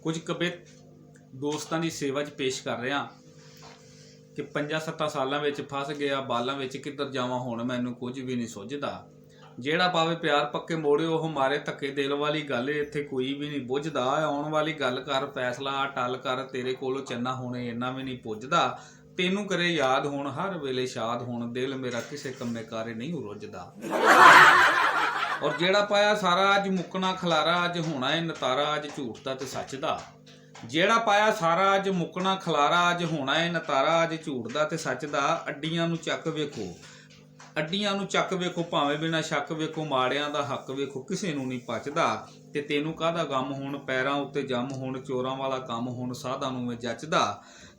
कुछ कवित दोस्तां दी सेवा च पेश कर रहा कि 5-7 सालों में फस गया बालों में किधर जावां हुण मैनूं कुछ भी नहीं सुझदा। जेड़ा पावे प्यार पक्के मोड़े ओह मारे धक्के दिल वाली गल इत्थे कोई भी नहीं बुझदा। आउण वाली गल कर फैसला टल कर तेरे कोलों चन्ना हुणे इन्ना भी नहीं पुजदा। तेनू करे याद हुण हर वेले शाद हुण दिल मेरा किसे कम्मे कारे नहीं रुझदा। और जेड़ा पाया सारा अज मुकना खलारा अज होना है नतारा अज झूठ दा ते सच दा। जेड़ा पाया सारा अज मुकना खलारा अज होना है नतारा अज झूठ दा ते सच दा। अड्डियां नूं चक वेखो अड्डियां नूं चक वेखो भावें बिना शक वेखो माड़ियां दा हक वेखो किसे नूं नहीं पचदा। ते तेनू काहदा गम हुण पैरां उत्ते जम हुण चोरां वाला काम हुण साधां नूं मैं जचदा।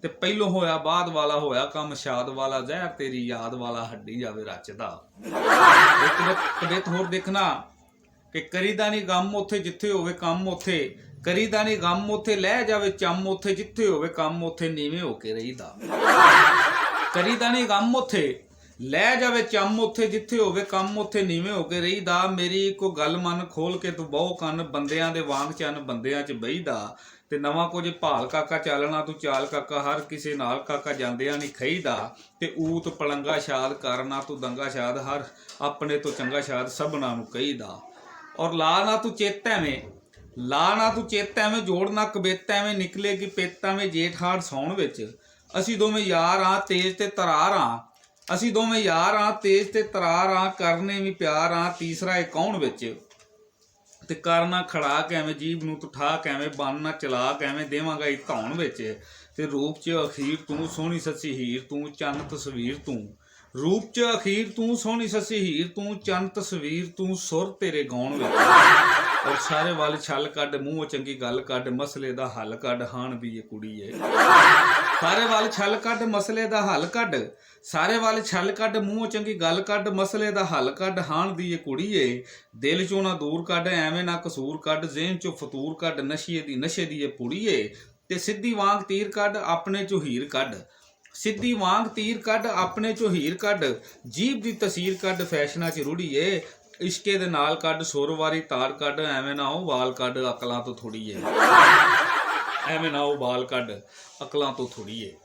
ते पहलों होया बाद वाला होया कम शाद वाला जहर तेरी याद वाला हड्डी जावे रचदा। एक कवित होर देखना कि करीदा नहीं गम उत्थे जिथे होवे कम उत्थे करीदा नहीं गम उत्थे लह जावे चम उत्थे जिथे होवे कम उत्थे नीवें होके रहीदा। करीदा नहीं गम उत्थे लह जावे चम उत्थे जिथे होवे कम उत्थे नीवें होके रहीदा। मेरी को गल मन खोल के तू बहु कन बंदियां दे वांग चन बंदियां च बहीदा। ते नवां कुछ भाल काका चालना तू चाल काका हर किसे नाल काका जांदियां नहीं खईदा। ते ऊत पलंगा शाद करना तू दंगा शाद हर अपने तो चंगा शाद सबना नूं कहीदा। और ला ना तू चेत एवें जोड़ ना कबित एवें निकलेगी पित एवें जेठ हाड़ सौण विच। असी दोवें यार हाँ तेज ते तरार हाँ असी दोवें यार हाँ तेज ते तरार हाँ करने भी प्यार हाँ तीसरा एक कौन विच। ते करना खड़ा के एवें जीभ नूं तू ठा के एवें बनना चला के एवें देवांगा ही धौण विच। ते रूप च अखीर तू सोहनी सस्सी हीर तू चंद तस्वीर तू रूप च अखीर तू सोहनी सस्सी हीर तू चंद तस्वीर तू सुर तेरे गाउण विच। और सारे वाल छल कड मूँह चंगी गल कड मसले दा हल कड हाण भी ये कुड़ीए। सारे वाल छल कड मसले दा हल कड सारे वाल छल कड मूँह चंगी गल कड मसले दा हल कड हाण दी ये कुड़ीए। दिल चों ना दूर कड एवें ना कसूर कड ज़हन चों फतूर कड नशे दी ये पुड़ीए। ते सिद्धी वांग तीर कड अपने चों हीर कड सिद्धी वांग तीर कड अपने चों हीर कड जीभ दी तसीर कड फैशना च रुड़ीए। इश्के दे नाल कड सुर वारी तार कड एवें ना हो वाल कड अकलां तो थोड़ीए एवें ना हो वाल कड अकलां तो थोड़ीए।